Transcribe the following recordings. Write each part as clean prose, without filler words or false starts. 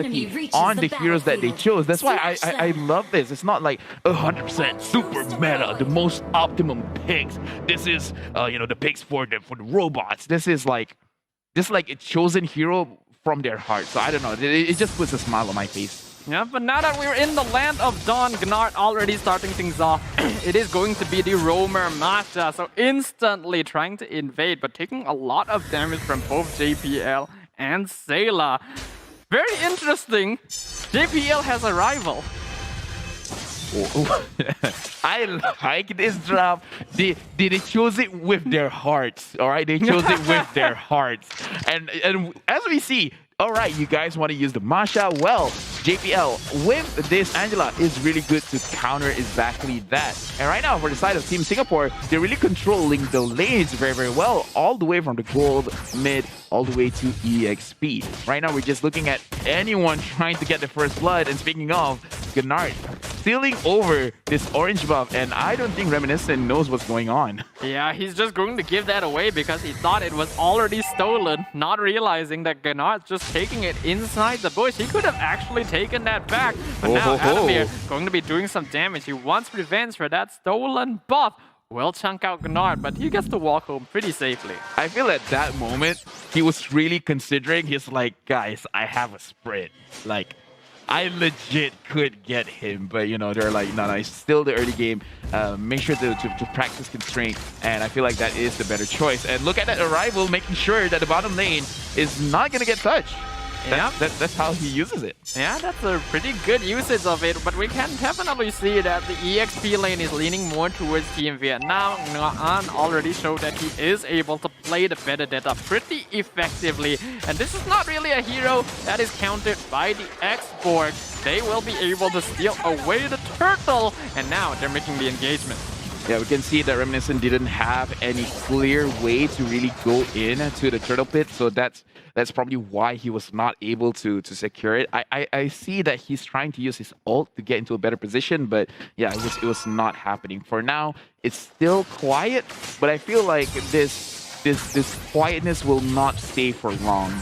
functionality on the heroes that they chose. That's why I love this. It's not like 100% super meta, the most optimum picks. This is the picks for the robots. This is like a chosen hero from their heart. So I don't know. It just puts a smile on my face. Yeah, but now that we're in the land of Dawn, Gnart already starting things off. It is going to be the Roamer Masha, so instantly trying to invade, but taking a lot of damage from both JPL and Sayla. Very interesting. JPL has a rival. I like this drop. They chose it with their hearts. All right, they chose it with their hearts. And as we see, all right, you guys want to use the Masha? Well, JPL with this Angela is really good to counter exactly that. And right now, for the side of Team Singapore, they're really controlling the lanes very, very well, all the way from the gold, mid, all the way to EXP. Right now, we're just looking at anyone trying to get the first blood. And speaking of, Gnart stealing over this orange buff, and I don't think Reminiscent knows what's going on. Yeah, he's just going to give that away because he thought it was already stolen, not realizing that Gnart's just taking it inside the bush. He could have actually taken that back, but now Adamir going to be doing some damage. He wants revenge for that stolen buff. Will chunk out Gnart, but he gets to walk home pretty safely. I feel at that moment, he was really considering, he's like, guys, I have a sprint. Like, I legit could get him, but they're like, no, it's still the early game. Make sure to practice constraint, and I feel like that is the better choice. And look at that arrival, making sure that the bottom lane is not going to get touched. Yeah, that's how he uses it. Yeah, that's a pretty good usage of it, but we can definitely see that the EXP lane is leaning more towards Team Vietnam. Nguyen already showed that he is able to play the Vendetta pretty effectively, and this is not really a hero that is countered by the X-Borg. They will be able to steal away the turtle, and now they're making the engagement. Yeah, we can see that Reminiscent didn't have any clear way to really go into the turtle pit, so that's probably why he was not able to secure it. I see that he's trying to use his ult to get into a better position, but yeah, it was not happening. For now, it's still quiet, but I feel like this quietness will not stay for long.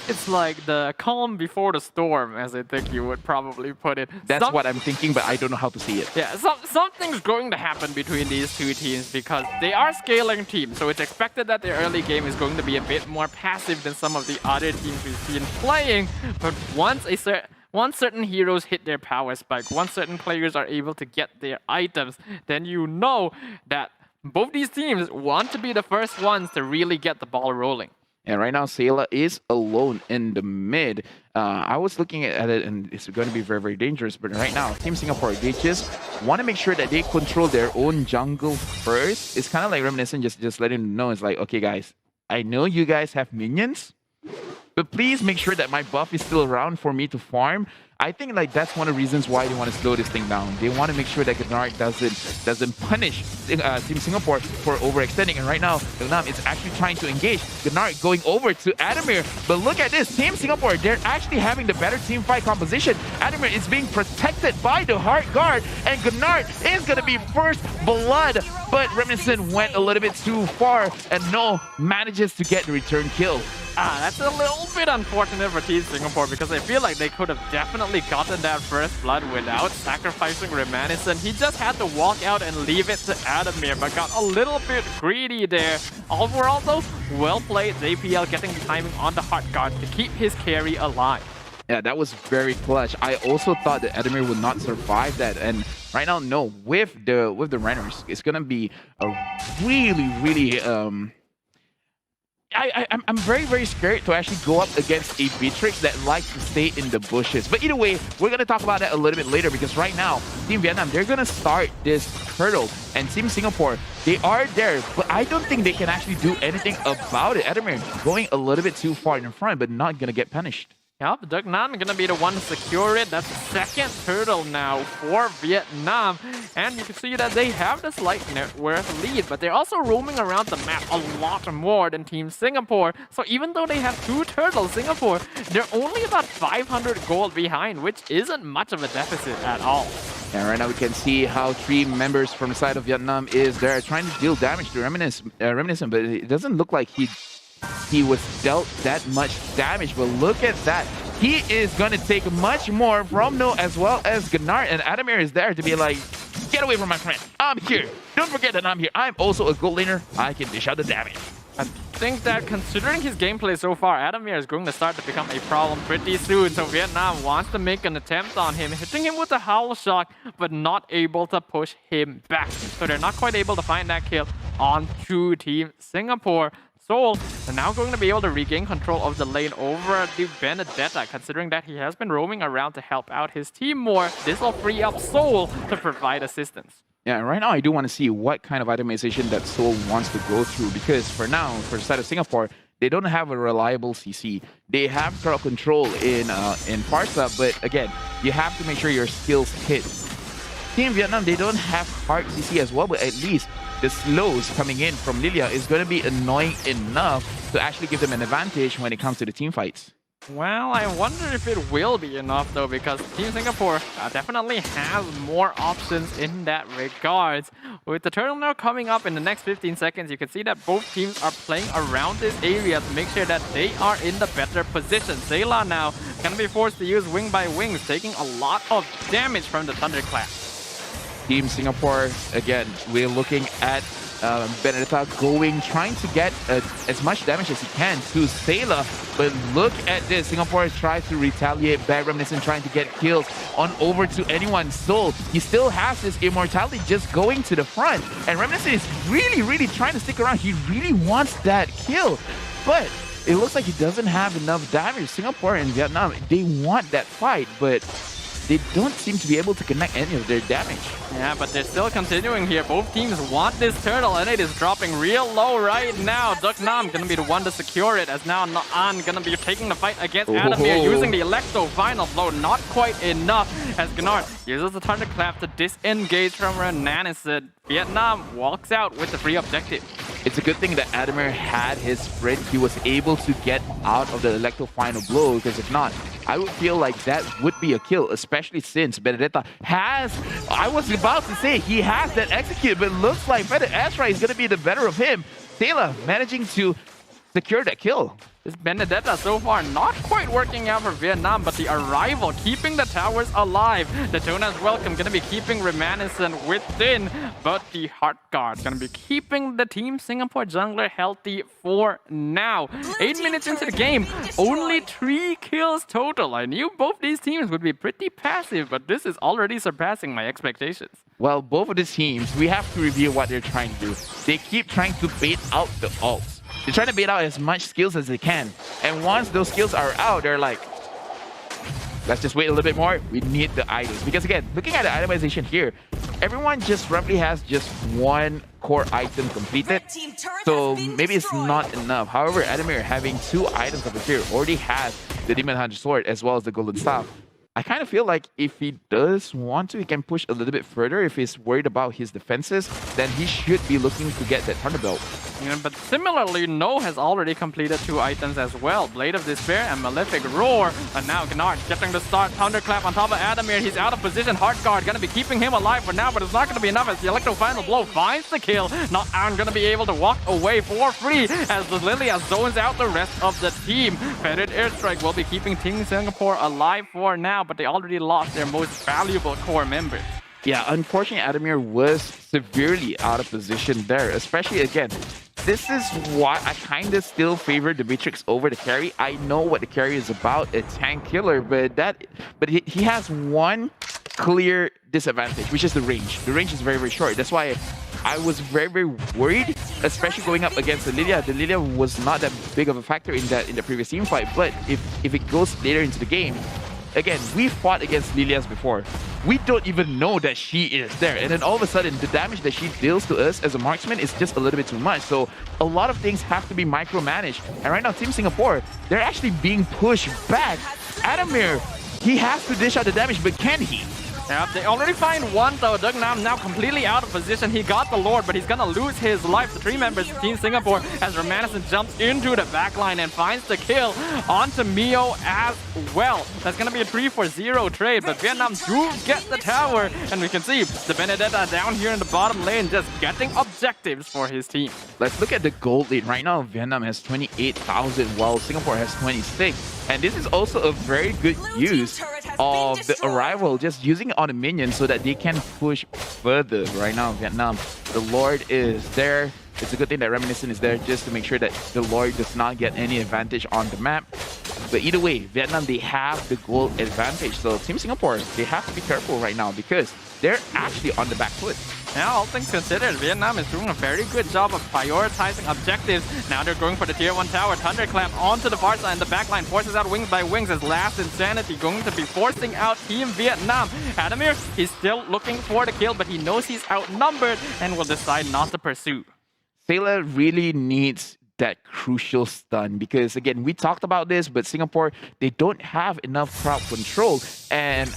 It's like the calm before the storm, as I think you would probably put it. That's what I'm thinking, but I don't know how to see it. Yeah, something's going to happen between these two teams because they are scaling teams, so it's expected that their early game is going to be a bit more passive than some of the other teams we've seen playing. But once certain heroes hit their power spike, once certain players are able to get their items, then you know that both these teams want to be the first ones to really get the ball rolling. And right now, Sayla is alone in the mid. I was looking at it, and it's going to be very, very dangerous. But right now, Team Singapore, they just want to make sure that they control their own jungle first. It's kind of like Reminiscent just letting them know. It's like, okay, guys, I know you guys have minions, but please make sure that my buff is still around for me to farm. I think like that's one of the reasons why they want to slow this thing down. They want to make sure that Gnart doesn't punish Team Singapore for overextending. And right now, Vietnam is actually trying to engage. Gnart going over to Adamir. But look at this, Team Singapore, they're actually having the better team fight composition. Adamir is being protected by the Heart Guard, and Gnart is going to be first blood. But Reminiscent went a little bit too far, and No manages to get the return kill. That's a little bit unfortunate for Team Singapore because I feel like they could have definitely gotten that first blood without sacrificing Reminiscent. He just had to walk out and leave it to Adamir, but got a little bit greedy there. Overall though, well played. JPL getting the timing on the Heart Guard to keep his carry alive. Yeah, that was very clutch. I also thought that Adamir would not survive that, and right now, no, with the Renners, it's gonna be a really I'm very, very scared to actually go up against a Beatrix that likes to stay in the bushes. But either way, we're going to talk about that a little bit later because right now, Team Vietnam, they're going to start this turtle. And Team Singapore, they are there, but I don't think they can actually do anything about it. Adamir going a little bit too far in front, but not going to get punished. Yep, Dugnan gonna be the one to secure it. That's the second turtle now for Vietnam. And you can see that they have the slight net worth lead, but they're also roaming around the map a lot more than Team Singapore. So even though they have 2 turtles, Singapore, they're only about 500 gold behind, which isn't much of a deficit at all. And right now we can see how 3 members from the side of Vietnam is there trying to deal damage to Reminiscent, but it doesn't look like he was dealt that much damage. But look at that. he is going to take much more from No as well as Gnart, and Adamir is there to be like, get away from my friend. I'm here. Don't forget that I'm here. I'm also a gold laner. I can dish out the damage. I think that considering his gameplay so far, Adamir is going to start to become a problem pretty soon. So Vietnam wants to make an attempt on him, hitting him with a Howl Shock, but not able to push him back. So they're not quite able to find that kill on True Team Singapore. Seoul are now going to be able to regain control of the lane over the Benedetta, considering that he has been roaming around to help out his team more. This will free up Seoul to provide assistance. Yeah, right now I do want to see what kind of itemization that Seoul wants to go through, because for now, for the side of Singapore, they don't have a reliable CC. They have crowd control in Parsa, but again, you have to make sure your skills hit. Team Vietnam, they don't have hard CC as well, but at least the slows coming in from Lilia is going to be annoying enough to actually give them an advantage when it comes to the team fights. Well, I wonder if it will be enough though, because Team Singapore definitely has more options in that regards. With the turtle now coming up in the next 15 seconds, you can see that both teams are playing around this area to make sure that they are in the better position. Zayla now gonna be forced to use Wing by Wings, taking a lot of damage from the Thunderclap. Team Singapore, again, we're looking at Benedetta trying to get as much damage as he can to Sailor, but look at this. Singapore tries to retaliate. Bad Reminiscent trying to get kills on over to anyone's soul. He still has his immortality just going to the front, and Reminiscent is really trying to stick around. He really wants that kill, but it looks like he doesn't have enough damage. Singapore and Vietnam, they want that fight, but they don't seem to be able to connect any of their damage. Yeah, but they're still continuing here. Both teams want this turtle, and it is dropping real low right now. Duck Nam gonna be the one to secure it, as now Na'an gonna be taking the fight against Adamir, using the Electro Final Blow. Not quite enough, as Gnart uses the Thunderclap to disengage from Renanison. Vietnam walks out with the free objective. It's a good thing that Adamir had his sprint. He was able to get out of the Electro Final Blow, because if not, I would feel like that would be a kill, especially since Benedetta has, I was about to say, he has that execute, but it looks like Astra is going to be the better of him. Taylor managing to secure that kill. This Benedetta so far not quite working out for Vietnam, but the arrival keeping the towers alive. The Detona's Welcome gonna be keeping Reminiscent within, but the Heart Guard gonna be keeping the Team Singapore jungler healthy for now. 8 minutes into the game, only 3 kills total. I knew both these teams would be pretty passive, but this is already surpassing my expectations. Well, both of the teams, we have to review what they're trying to do. They keep trying to bait out the ults. They're trying to bait out as much skills as they can. And once those skills are out, they're like, let's just wait a little bit more. We need the items. Because again, looking at the itemization here, everyone just roughly has just one core item completed. So maybe it's not enough. However, Adamir having 2 items over here already has the Demon Hunter Sword as well as the Golden Staff. I kind of feel like if he does want to, he can push a little bit further. If he's worried about his defenses, then he should be looking to get that Thunderbolt. Yeah, but similarly, No has already completed 2 items as well. Blade of Despair and Malefic Roar. And now Gnart getting the start. Thunderclap on top of Adamir. He's out of position. Heart Guard gonna be keeping him alive for now, but it's not gonna be enough as the Electro Final Blow finds the kill. Not Aaron gonna be able to walk away for free as the Lilia zones out the rest of the team. Fetid Airstrike will be keeping Team Singapore alive for now, but they already lost their most valuable core member. Yeah, unfortunately, Adamir was severely out of position there, especially again. This is why I kind of still favor the Matrix over the carry. I know what the carry is about, a tank killer, but he has one clear disadvantage, which is the range. The range is very short. That's why I was very worried, especially going up against the Lilia. The Lilia was not that big of a factor in the previous team fight, but if it goes later into the game, again, we fought against Lilias before. We don't even know that she is there. And then all of a sudden, the damage that she deals to us as a marksman is just a little bit too much. So a lot of things have to be micromanaged. And right now, Team Singapore, they're actually being pushed back. Adamir, he has to dish out the damage, but can he? Yep, they already find one, though. Dugnam now completely out of position. He got the Lord, but he's gonna lose his life. The three members of Team Singapore as Romanison jumps into the backline and finds the kill onto Mio as well. That's gonna be a 3-for-0 trade, but Vietnam do get the tower, and we can see the Benedetta down here in the bottom lane just getting objectives for his team. Let's look at the gold lead. Right now, Vietnam has 28,000 while Singapore has 26. And this is also a very good use of the arrival, just using it on the minions so that they can push further. Right now, Vietnam, the Lord is there. It's a good thing that Reminiscent is there just to make sure that the Lord does not get any advantage on the map. But either way, Vietnam, they have the goal advantage. So Team Singapore, they have to be careful right now because they're actually on the back foot. Now, all things considered, Vietnam is doing a very good job of prioritizing objectives. Now they're going for the tier 1 tower. Thunderclap onto the far side, and the backline forces out Wings by Wings as Last Insanity going to be forcing out Team Vietnam. Adamir, he's still looking for the kill, but he knows he's outnumbered and will decide not to pursue. Sailor really needs that crucial stun because, again, we talked about this, but Singapore, they don't have enough crowd control. And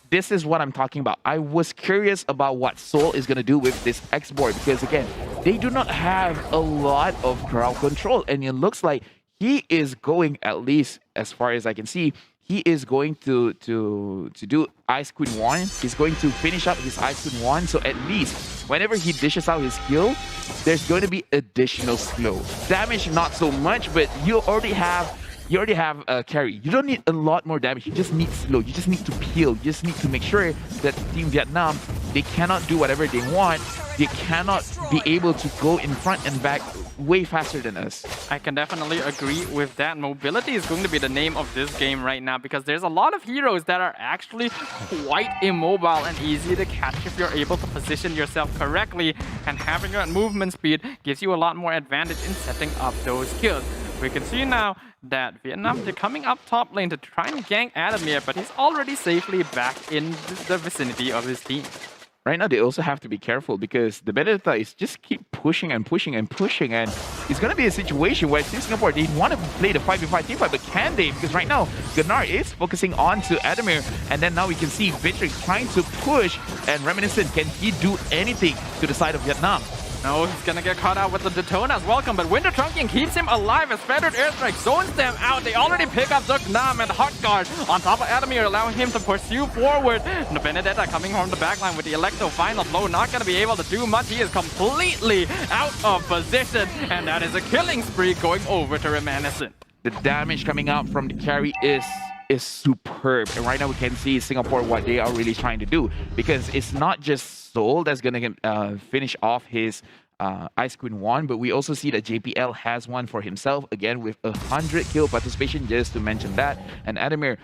this is what I'm talking about. I was curious about what Soul is going to do with this X-Board because, again, they do not have a lot of crowd control. And it looks like he is going, at least as far as I can see, he is going to do Ice Queen 1. He's going to finish up his Ice Queen 1. So at least whenever he dishes out his skill, there's going to be additional slow. Damage, not so much, but you already have a carry. You don't need a lot more damage. You just need slow. You just need to peel. You just need to make sure that Team Vietnam, they cannot do whatever they want. They cannot be able to go in front and back way faster than us. I can definitely agree with that. Mobility is going to be the name of this game right now because there's a lot of heroes that are actually quite immobile and easy to catch if you're able to position yourself correctly, and having that movement speed gives you a lot more advantage in setting up those kills. We can see now that Vietnam, they're coming up top lane to try and gank Adamir, but he's already safely back in the vicinity of his team. Right now, they also have to be careful because the Benedetta is just keep pushing and pushing and pushing, and it's going to be a situation where Team Singapore, they want to play the 5v5 team fight, but can they? Because right now, Gunnar is focusing on to Adamir, and then now we can see Vitrix trying to push, and Reminiscent, can he do anything to the side of Vietnam? No, he's gonna get caught out with the Detona's welcome, but Winter Trunking keeps him alive as Feathered Airstrike zones them out. They already pick up Dugnam and Hot Guard on top of Adamir, allowing him to pursue forward. The Benedetta coming from the backline with the Electro final blow, not gonna be able to do much. He is completely out of position, and that is a killing spree going over to Reminiscent. The damage coming out from the carry is superb, and right now we can see Singapore what they are really trying to do, because it's not just Soul that's gonna finish off his Ice Queen 1, but we also see that JPL has one for himself, again with 100 kill participation, just to mention that. And Adamir,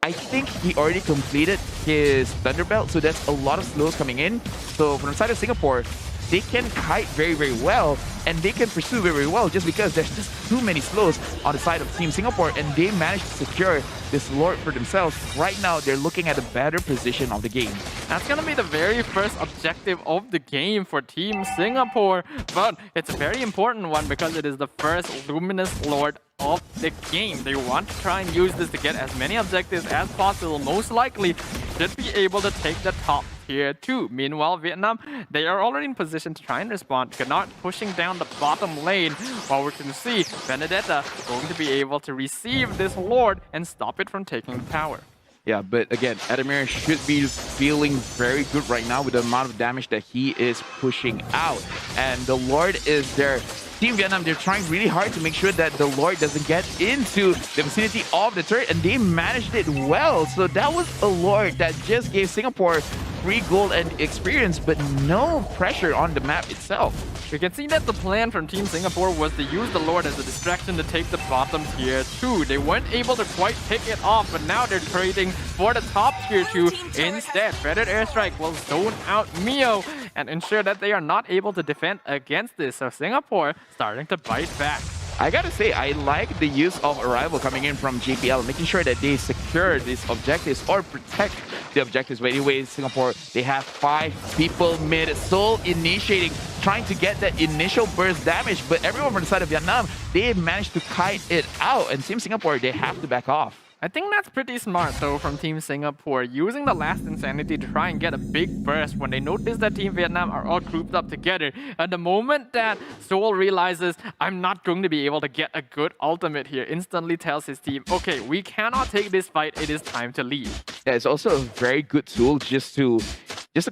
I think he already completed his Thunderbelt, so that's a lot of slows coming in. So from the side of Singapore, they can kite very, very well, and they can pursue very, very well, just because there's just too many slows on the side of Team Singapore, and they managed to secure this Lord for themselves. Right now, they're looking at a better position of the game. That's going to be the very first objective of the game for Team Singapore, but it's a very important one because it is the first Luminous Lord of the game. They want to try and use this to get as many objectives as possible. Most likely, should be able to take the top tier 2. Meanwhile, Vietnam, they are already in position to try and respond. Gunnar pushing down the bottom lane, while we can see Benedetta going to be able to receive this Lord and stop it from taking the tower. Yeah, but again, Adamir should be feeling very good right now with the amount of damage that he is pushing out. And the Lord is there. Team Vietnam, they're trying really hard to make sure that the Lord doesn't get into the vicinity of the turret, and they managed it well. So that was a Lord that just gave Singapore free gold and experience, but no pressure on the map itself. We can see that the plan from Team Singapore was to use the Lord as a distraction to take the bottom tier 2. They weren't able to quite pick it off, but now they're trading for the top tier 2 instead. Feathered Airstrike will zone out Mio and ensure that they are not able to defend against this. So Singapore starting to bite back. I gotta say, I like the use of Arrival coming in from JPL, making sure that they secure these objectives or protect the objectives. But anyways, Singapore, they have 5 people mid. Soul initiating, trying to get that initial burst damage, but everyone from the side of Vietnam, they managed to kite it out. And Team Singapore, they have to back off. I think that's pretty smart though from Team Singapore, using the last Insanity to try and get a big burst when they notice that Team Vietnam are all grouped up together. At the moment that Seoul realizes, I'm not going to be able to get a good ultimate here, instantly tells his team, okay, we cannot take this fight, it is time to leave. Yeah, it's also a very good tool just to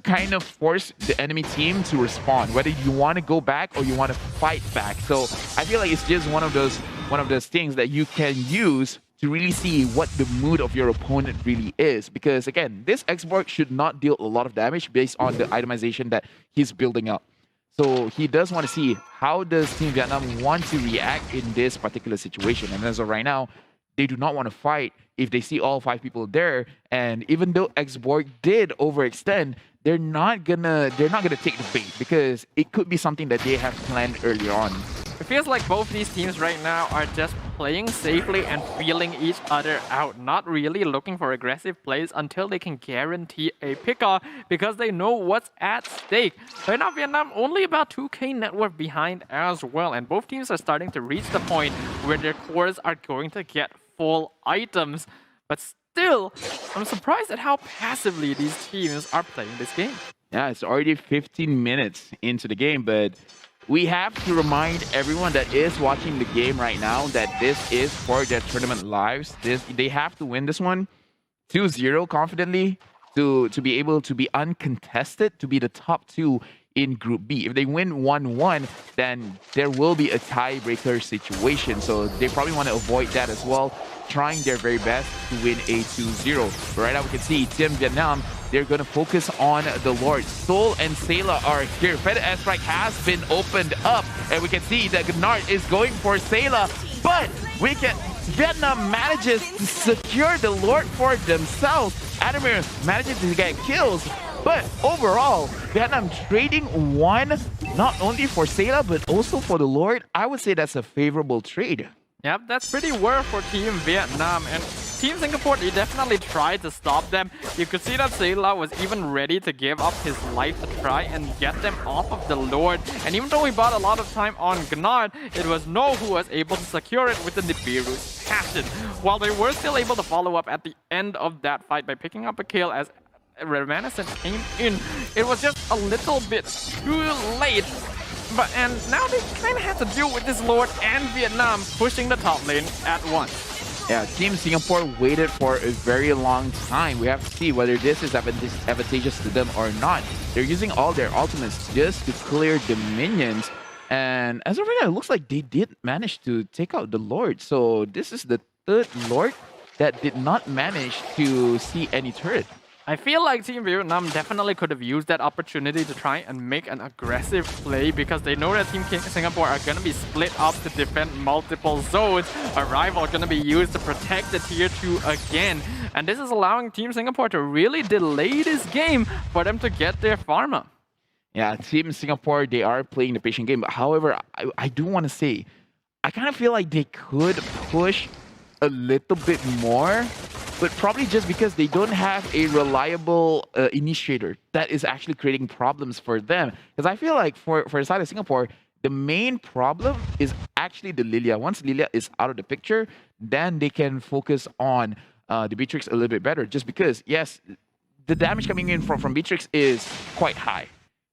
kind of force the enemy team to respond, whether you want to go back or you want to fight back. So I feel like it's just one of those things that you can use to really see what the mood of your opponent really is. Because again, this X-Borg should not deal a lot of damage based on the itemization that he's building up. So he does want to see how does Team Vietnam want to react in this particular situation. And as of right now, they do not want to fight if they see all 5 people there. And even though X-Borg did overextend, they're not gonna take the bait, because it could be something that they have planned earlier on. It feels like both these teams right now are just playing safely and feeling each other out, not really looking for aggressive plays until they can guarantee a pick-off, because they know what's at stake. Right now, Vietnam only about 2k net worth behind as well, and both teams are starting to reach the point where their cores are going to get full items. But still, I'm surprised at how passively these teams are playing this game. Yeah, it's already 15 minutes into the game, but we have to remind everyone that is watching the game right now that this is for their tournament lives. They have to win this one 2-0 confidently to be able to be uncontested, to be the top 2 in Group B. If they win 1-1, then there will be a tiebreaker situation. So they probably want to avoid that as well, trying their very best to win a 2-0. But right now we can see Team Vietnam, they're going to focus on the Lord. Sol and Sayla are here. Fed Airstrike has been opened up, and we can see that Gnard is going for Sayla, but Vietnam manages to secure the Lord for themselves. Adamir manages to get kills, but overall, Vietnam trading one, not only for Sayla, but also for the Lord. I would say that's a favorable trade. Yep, that's pretty worth for Team Vietnam, and Team Singapore, they definitely tried to stop them. You could see that Sayla was even ready to give up his life to try and get them off of the Lord. And even though he bought a lot of time on Gnard, it was No who was able to secure it with the Nibiru's Passion. While they were still able to follow up at the end of that fight by picking up a kill as Reminiscent came in, it was just a little bit too late. And now they kind of have to deal with this Lord and Vietnam pushing the top lane at once. Yeah, Team Singapore waited for a very long time. We have to see whether this is advantageous to them or not. They're using all their ultimates just to clear the minions. And as of right now, it looks like they did manage to take out the Lord. So this is the 3rd Lord that did not manage to see any turret. I feel like Team Vietnam definitely could have used that opportunity to try and make an aggressive play, because they know that Team Singapore are going to be split up to defend multiple zones. A rival going to be used to protect the tier 2 again. And this is allowing Team Singapore to really delay this game for them to get their pharma. Yeah, Team Singapore, they are playing the patient game. However, I do want to say, I kind of feel like they could push a little bit more, but probably just because they don't have a reliable initiator that is actually creating problems for them. Because I feel like for the side of Singapore, the main problem is actually the Lilia. Once Lilia is out of the picture, then they can focus on the Beatrix a little bit better. Just because, yes, the damage coming in from Beatrix is quite high,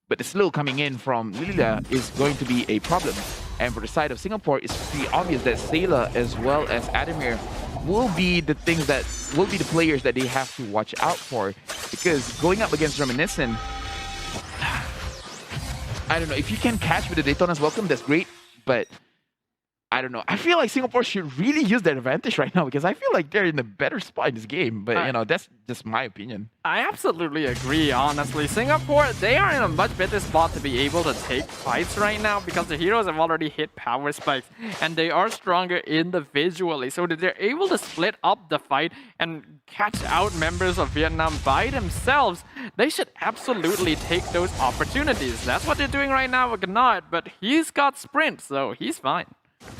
but the slow coming in from Lilia is going to be a problem. And for the side of Singapore, it's pretty obvious that Sayla as well as Adamir will be the players that they have to watch out for. Because going up against Reminiscent, I don't know, if you can catch with the Daytona's Welcome, that's great, but I don't know. I feel like Singapore should really use their advantage right now, because I feel like they're in a better spot in this game. But, you know, that's just my opinion. I absolutely agree, honestly. Singapore, they are in a much better spot to be able to take fights right now, because the heroes have already hit power spikes, and they are stronger individually. So that they're able to split up the fight and catch out members of Vietnam by themselves, they should absolutely take those opportunities. That's what they're doing right now with Gnard, but he's got sprint, so he's fine.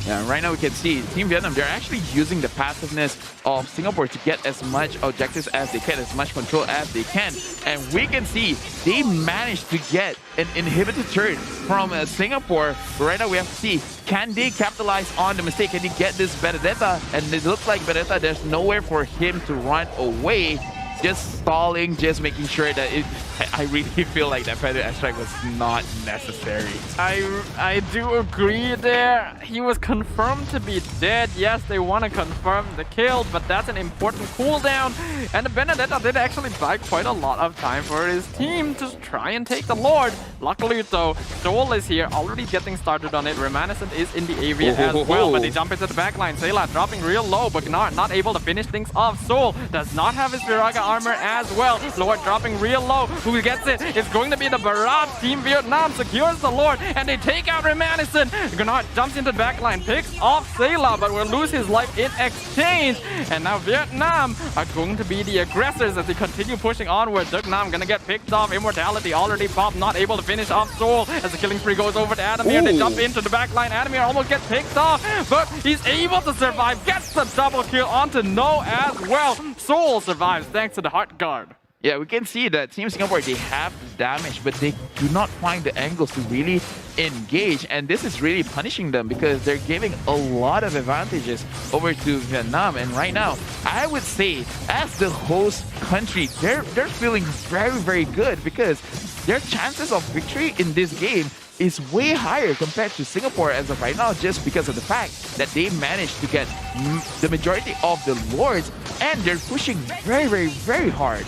Yeah, right now we can see Team Vietnam, they're actually using the passiveness of Singapore to get as much objectives as they can, as much control as they can. And we can see they managed to get an inhibited turret from Singapore. But right now we have to see, can they capitalize on the mistake? Can they get this Benedetta? And it looks like Benedetta, there's nowhere for him to run away. Just stalling, just making sure that I really feel like that feather airstrike was not necessary. I do agree there. He was confirmed to be dead. Yes, they want to confirm the kill, but that's an important cooldown. And the Benedetta did actually buy quite a lot of time for his team to try and take the Lord. Luckily though, Soul is here, already getting started on it. Reminiscent is in the area as well, but they jump into the backline. Sayla dropping real low, but not able to finish things off. Soul does not have his Viraga armor as well. Lord dropping real low. Who gets it? It's going to be the Barat. Team Vietnam secures the Lord, and they take out Reminiscent. Gnart jumps into the backline, picks off Sayla, but will lose his life in exchange. And now Vietnam are going to be the aggressors as they continue pushing onward. Dugnam gonna get picked off. Immortality already popped, not able to finish off Soul as the killing spree goes over to Adamir. They jump into the backline. Adamir almost gets picked off, but he's able to survive. Gets the double kill onto No as well. Soul survives thanks to the Heart Guard. Yeah, we can see that Team Singapore, they have damage, but they do not find the angles to really engage. And this is really punishing them because they're giving a lot of advantages over to Vietnam. And right now, I would say, as the host country, they're feeling very, very good because their chances of victory in this game is way higher compared to Singapore as of right now, just because of the fact that they managed to get the majority of the Lords, and they're pushing very, very, very hard.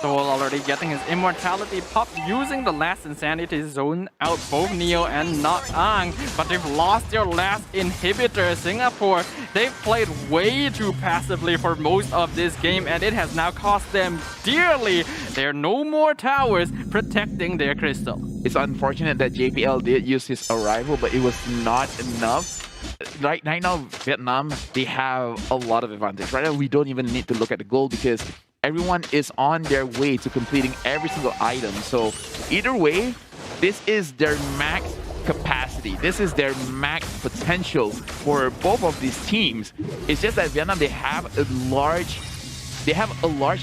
Soul already getting his immortality pop, using the last insanity zone out both Neo and Not Ang, but they've lost their last inhibitor. Singapore, they've played way too passively for most of this game, and it has now cost them dearly. There are no more towers protecting their crystal. It's unfortunate that JPL did use his arrival, but it was not enough. Right now, Vietnam, they have a lot of advantage. Right now, we don't even need to look at the goal because everyone is on their way to completing every single item. So either way, this is their max capacity. This is their max potential for both of these teams. It's just that Vietnam, they have a large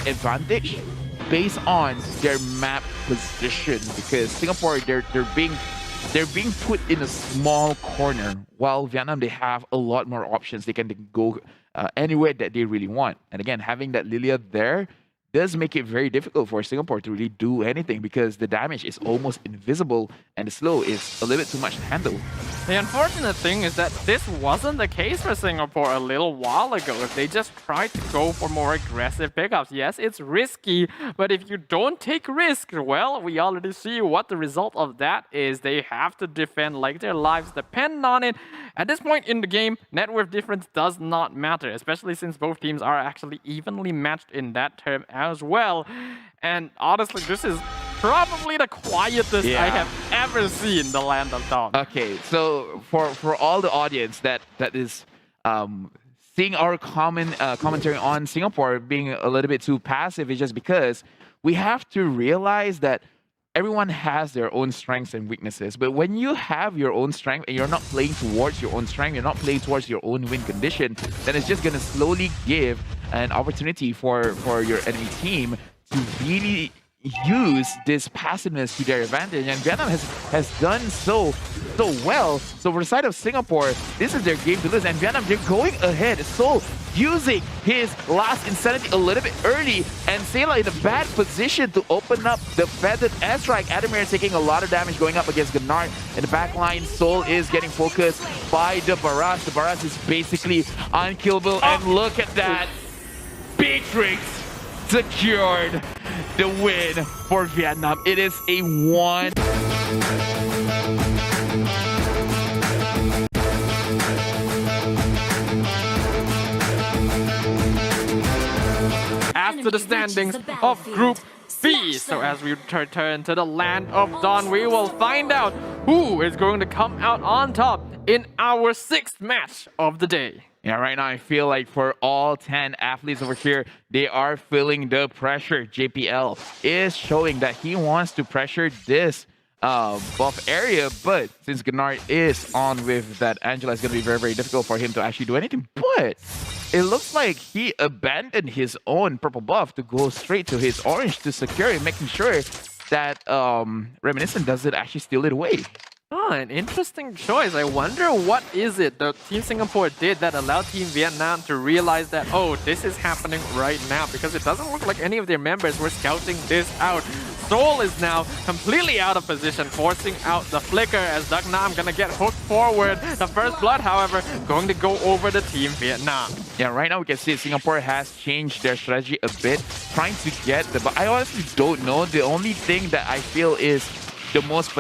advantage based on their map position, because Singapore, they're being put in a small corner, while Vietnam, they have a lot more options. They can go anywhere that they really want. And again, having that Lilia there does make it very difficult for Singapore to really do anything because the damage is almost invisible and the slow is a little bit too much to handle. The unfortunate thing is that this wasn't the case for Singapore a little while ago. If they just tried to go for more aggressive pickups, yes, it's risky, but if you don't take risk, well, we already see what the result of that is. They have to defend like their lives depend on it. At this point in the game, net worth difference does not matter, especially since both teams are actually evenly matched in that term as well. And honestly, this is probably the quietest I have ever seen the Land of Dawn. Okay, so for all the audience that is seeing our commentary on Singapore being a little bit too passive, is just because we have to realize that everyone has their own strengths and weaknesses. But when you have your own strength and you're not playing towards your own strength, you're not playing towards your own win condition, then it's just going to slowly give an opportunity for your enemy team to really use this passiveness to their advantage. And Vietnam has done so well. So for the side of Singapore, this is their game to lose. And Vietnam, they're going ahead. So using his last insanity a little bit early, and Sayla in a bad position to open up the feathered airstrike. Adamir taking a lot of damage going up against Gnart in the back line. Soul is getting focused by the Barrage. The Barrage is basically unkillable. And look at that. Beatrix secured the win for Vietnam. It is a 1. As to the standings of Group B, so as we return to the Land of Dawn, we will find out who is going to come out on top in our 6th match of the day. Yeah, right now I feel like for all 10 athletes over here, they are feeling the pressure. JPL is showing that he wants to pressure this buff area, but since Gennard is on with that Angela, it's going to be very, very difficult for him to actually do anything. But it looks like he abandoned his own purple buff to go straight to his orange to secure it, making sure that Reminiscent doesn't actually steal it away. Oh, an interesting choice. I wonder what is it that Team Singapore did that allowed Team Vietnam to realize that, oh, this is happening right now, because it doesn't look like any of their members were scouting this out. Soul is now completely out of position, forcing out the flicker as Duck Nam gonna get hooked forward. The first blood, however, going to go over to Team Vietnam. Yeah, right now we can see Singapore has changed their strategy a bit, trying to get the... But I honestly don't know. The only thing that I feel is the most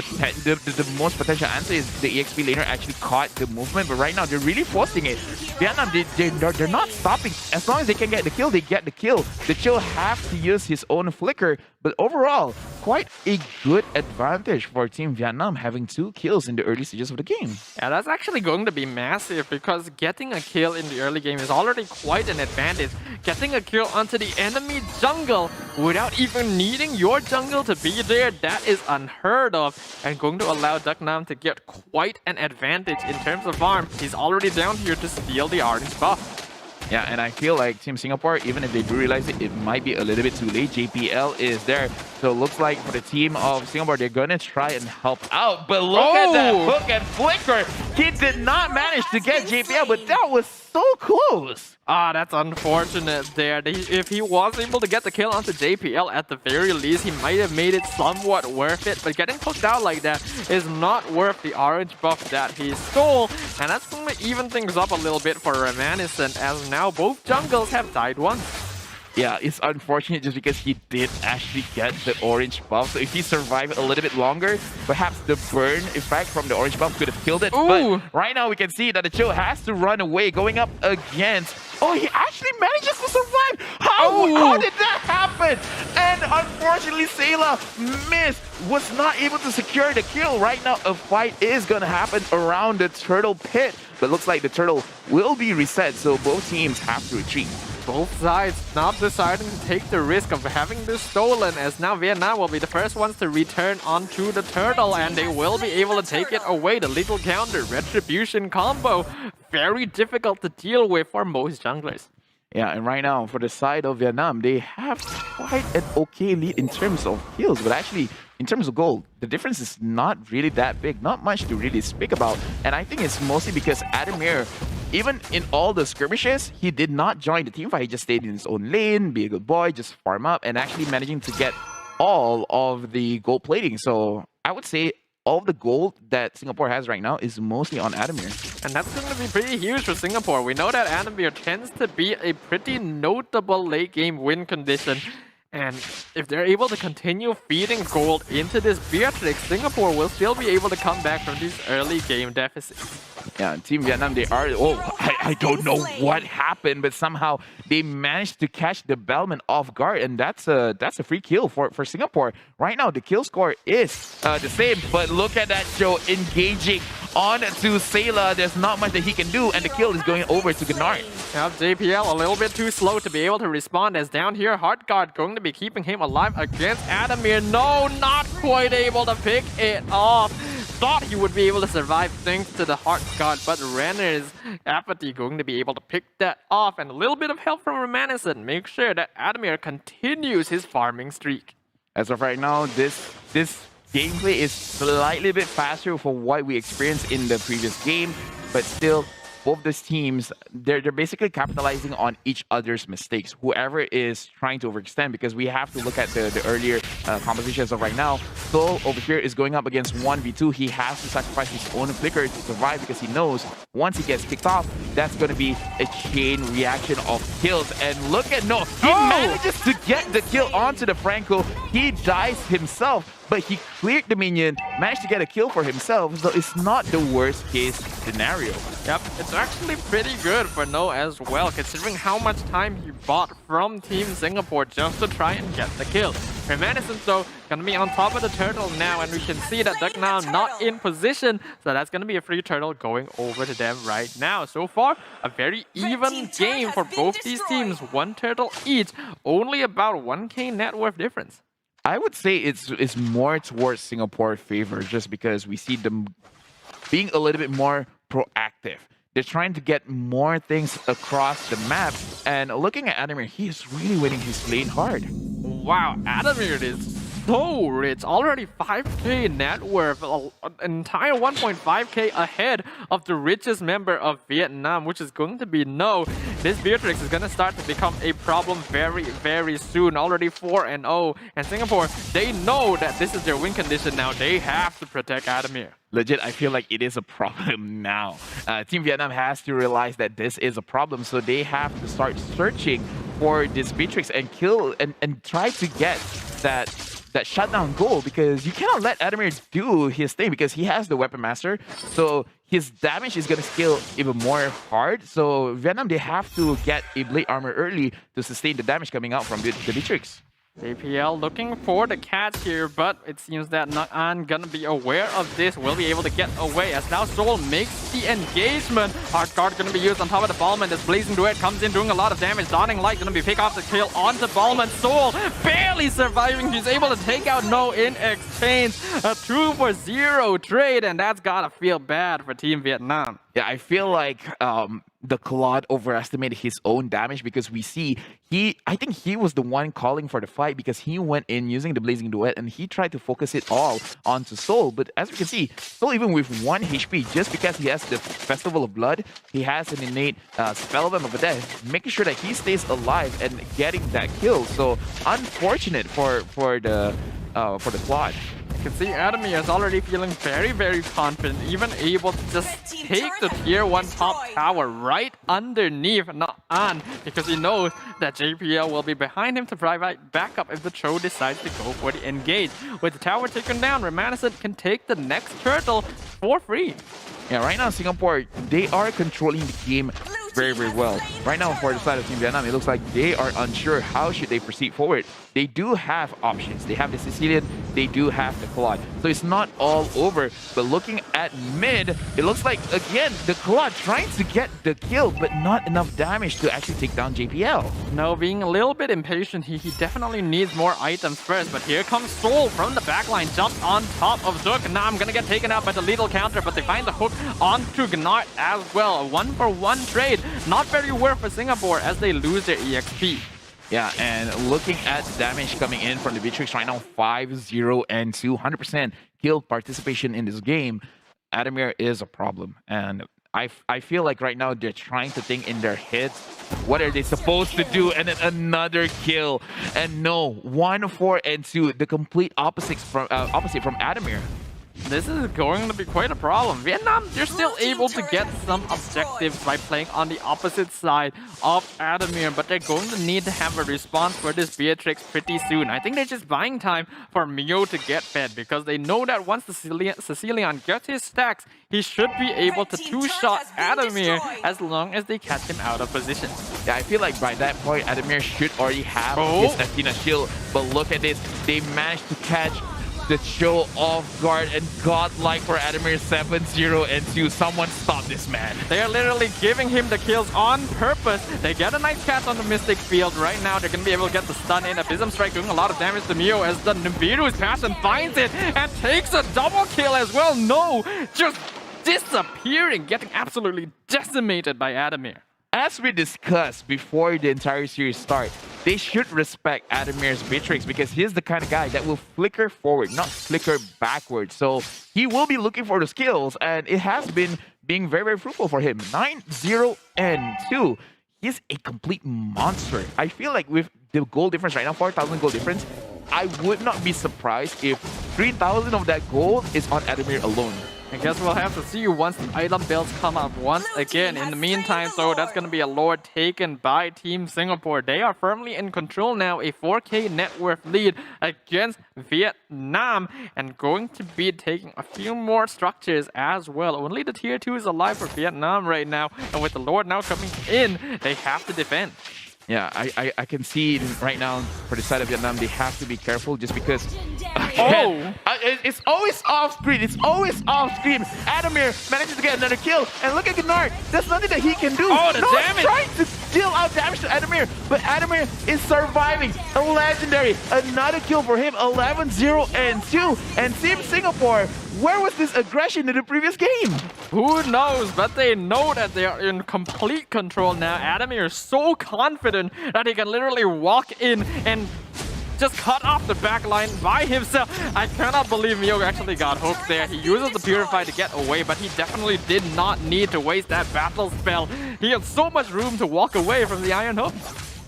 potential answer is the EXP laner actually caught the movement, but right now they're really forcing it. Vietnam, they're not stopping. As long as they can get the kill, they get the kill. The Chill have to use his own flicker, but overall, quite a good advantage for Team Vietnam having 2 kills in the early stages of the game. Yeah, that's actually going to be massive because getting a kill in the early game is already quite an advantage. Getting a kill onto the enemy jungle without even needing your jungle to be there, that is unheard of, and going to allow Duck Nam to get quite an advantage in terms of farm. He's already down here to steal the orange buff. Yeah, and I feel like Team Singapore, even if they do realize it, it might be a little bit too late. JPL is there. So it looks like for the team of Singapore, they're going to try and help out. But look at that hook and flicker. He did not manage to get JPL, but that was so close. Ah, that's unfortunate there. If he was able to get the kill onto JPL at the very least, he might have made it somewhat worth it. But getting hooked out like that is not worth the orange buff that he stole. And that's going to even things up a little bit for Reminiscent, as now both jungles have died once. Yeah, it's unfortunate just because he did actually get the orange buff. So if he survived a little bit longer, perhaps the burn effect from the orange buff could have killed it. Ooh. But right now we can see that the Chill has to run away, going up against... Oh, he actually manages to survive! How did that happen? And unfortunately, Sayla missed, was not able to secure the kill. Right now, a fight is going to happen around the turtle pit. But looks like the turtle will be reset, so both teams have to retreat. Both sides not deciding to take the risk of having this stolen, as now Vietnam will be the first ones to return onto the turtle, and they will be able to take it away. The little counter retribution combo, very difficult to deal with for most junglers. Yeah, and right now, for the side of Vietnam, they have quite an okay lead in terms of kills, but actually, in terms of gold, the difference is not really that big, not much to really speak about. And I think it's mostly because Adamir, even in all the skirmishes, he did not join the team fight. He just stayed in his own lane, be a good boy, just farm up, and actually managing to get all of the gold plating. So I would say all of the gold that Singapore has right now is mostly on Adamir. And that's going to be pretty huge for Singapore. We know that Adamir tends to be a pretty notable late game win condition. And if they're able to continue feeding gold into this Beatrix, Singapore will still be able to come back from these early game deficits. Yeah, Team Vietnam, they are... Oh, I don't know what happened, but somehow they managed to catch the Bellman off guard, and that's a free kill for Singapore. Right now, the kill score is the same, but look at that Joe engaging on to Sayla. There's not much that he can do, and the kill is going over to Gennard. Now, JPL a little bit too slow to be able to respond, as down here, Heartguard going to be keeping him alive against Adamir. No, not quite able to pick it off. Thought he would be able to survive thanks to the Heartguard, but Renner's apathy going to be able to pick that off, and a little bit of help from Reminiscent make sure that Adamir continues his farming streak. As of right now, this gameplay is slightly bit faster for what we experienced in the previous game, but still, both these teams, they're basically capitalizing on each other's mistakes. Whoever is trying to overextend, because we have to look at the earlier compositions of right now. Soul over here is going up against 1v2. He has to sacrifice his own flicker to survive, because he knows once he gets kicked off, that's going to be a chain reaction of kills. And look at No, he manages to get the kill onto the Franco. He dies himself, but he cleared the minion, managed to get a kill for himself, so it's not the worst case scenario. Yep, it's actually pretty good for No as well, considering how much time he bought from Team Singapore just to try and get the kill. Reminiscent, though, gonna be on top of the turtle now, and we can see that Duck now not in position, so that's gonna be a free turtle going over to them right now. So far, a very even game for both these teams, one turtle each, only about 1k net worth difference. I would say it's more towards Singapore favor just because we see them being a little bit more proactive. They're trying to get more things across the map. And looking at Adamir, he is really winning his lane hard. Wow, Adamir is so rich. Already 5k net worth, an entire 1.5k ahead of the richest member of Vietnam, which is going to be No. This Beatrix is going to start to become a problem very, very soon. Already 4-0. And Singapore, they know that this is their win condition now. They have to protect Adamir. Legit, I feel like it is a problem now. Team Vietnam has to realize that this is a problem, so they have to start searching for this Beatrix and kill and try to get that shutdown goal, because you cannot let Adamir do his thing because he has the Weapon Master. So his damage is going to scale even more hard. So Vietnam, they have to get a Blade Armor early to sustain the damage coming out from the Beatrix. JPL looking for the catch here, but it seems that Na'An gonna be aware of this, will be able to get away as now Soul makes the engagement. Hard guard gonna be used on top of the Ballman. This Blazing Duet comes in doing a lot of damage. Dawning Light gonna be pick off the kill onto Ballman. Soul barely surviving. He's able to take out No in exchange. A 2-for-0 trade, and that's gotta feel bad for Team Vietnam. Yeah, I feel like the Claude overestimated his own damage, because we see I think he was the one calling for the fight, because he went in using the Blazing Duet and he tried to focus it all onto Soul. But as we can see, Soul, even with 1 HP, just because he has the Festival of Blood, he has an innate Spellbomb over there, making sure that he stays alive and getting that kill. So unfortunate for the Claude. You can see Adamir is already feeling very, very confident, even able to just take the tier 1 top tower right underneath Na'An, because he knows that JPL will be behind him to provide backup if the Cho decides to go for the engage. With the tower taken down, Remanescent can take the next turtle for free. Yeah, right now Singapore, they are controlling the game very, very well. Right now, for the side of Team Vietnam, it looks like they are unsure how should they proceed forward. They do have options. They have the Sicilian, they do have the Claude. So it's not all over. But looking at mid, it looks like, again, the Claude trying to get the kill, but not enough damage to actually take down JPL. No, being a little bit impatient, he definitely needs more items first. But here comes Soul from the backline, jumps on top of Zook. Now I'm gonna get taken out by the lethal counter, but they find the hook onto Gnart as well. A 1-for-1 trade. Not very worth for Singapore as they lose their EXP. Yeah, and looking at damage coming in from the Beatrix right now, 5-0 and 200% kill participation in this game. Adamir is a problem, and I feel like right now they're trying to think in their heads, what are they supposed to do? And then another kill, and no, 1-4 and 2, the complete opposite from Adamir. This is going to be quite a problem. Vietnam, they're still able to get some objectives by playing on the opposite side of Adamir, but they're going to need to have a response for this Beatrix pretty soon. I think they're just buying time for Mio to get fed, because they know that once the Sicilian gets his stacks, he should be able to two-shot Adamir as long as they catch him out of position. Yeah, I feel like by that point, Adamir should already have his Athena shield, but look at this. They managed to catch the show off guard, and godlike for Adamir. 7-0 and 2. Someone stop this man. They are literally giving him the kills on purpose. They get a nice catch on the Mystic Field. Right now, they're going to be able to get the stun in. Abysm Strike doing a lot of damage to Mio as the Nibiru's passion finds it and takes a double kill as well. No, just disappearing, getting absolutely decimated by Adamir. As we discussed before the entire series start, they should respect Adamir's Beatrix, because he's the kind of guy that will flicker forward, not flicker backward. So he will be looking for the skills, and it has been being very, very fruitful for him. 9-0 and 2. He's a complete monster. I feel like with the goal difference right now, 4,000 goal difference, I would not be surprised if 3,000 of that gold is on Adamir alone. I guess we'll have to see once the item builds come up once again. In the meantime, though, that's going to be a lord taken by Team Singapore. They are firmly in control now, a 4k net worth lead against Vietnam, and going to be taking a few more structures as well. Only the tier 2 is alive for Vietnam right now, and with the lord now coming in, they have to defend. Yeah, I can see right now for the side of Vietnam, they have to be careful, just because it's always off screen. It's always off screen. Adamir manages to get another kill, and look at Gnart. There's nothing that he can do. Oh, the damage! deal out damage to Adamir, but Adamir is surviving. A legendary, another kill for him, 11-0 and 2. And Team Singapore, where was this aggression in the previous game? Who knows, but they know that they are in complete control now. Adamir is so confident that he can literally walk in and just cut off the back line by himself. I cannot believe Mio actually got hooked there. He uses the Purify to get away, but he definitely did not need to waste that battle spell. He had so much room to walk away from the Iron Hook.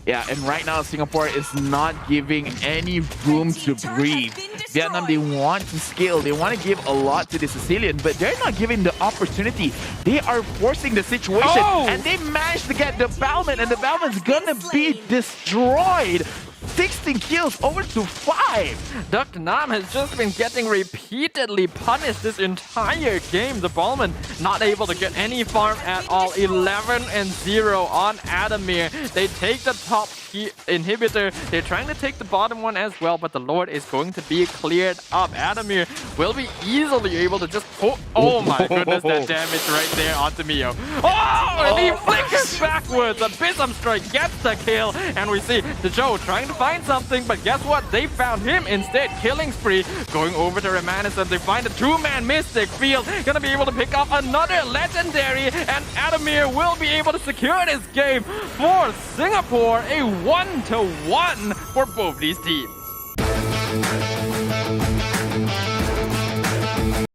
Yeah, and right now Singapore is not giving any room to breathe. Vietnam, they want to scale. They want to give a lot to the Sicilian, but they're not giving the opportunity. They are forcing the situation, and they managed to get the Balman, and the Balman's gonna be destroyed. 16 kills over to 5. Dr. Nam has just been getting repeatedly punished this entire game. The Ballman not able to get any farm at all. 11-0 on Adamir. They take the top inhibitor. They're trying to take the bottom one as well, but the Lord is going to be cleared up. Adamir will be easily able to just pull. Oh my goodness, that damage right there onto Mio. Oh, and he flickers backwards. A Bism Strike gets the kill, and we see the Joe trying to find something, but guess what? They found him instead. Killing spree. Going over to Remanescence, they find a 2-man Mystic Field. Gonna be able to pick up another legendary, and Adamir will be able to secure this game for Singapore. A 1-1 for both these teams.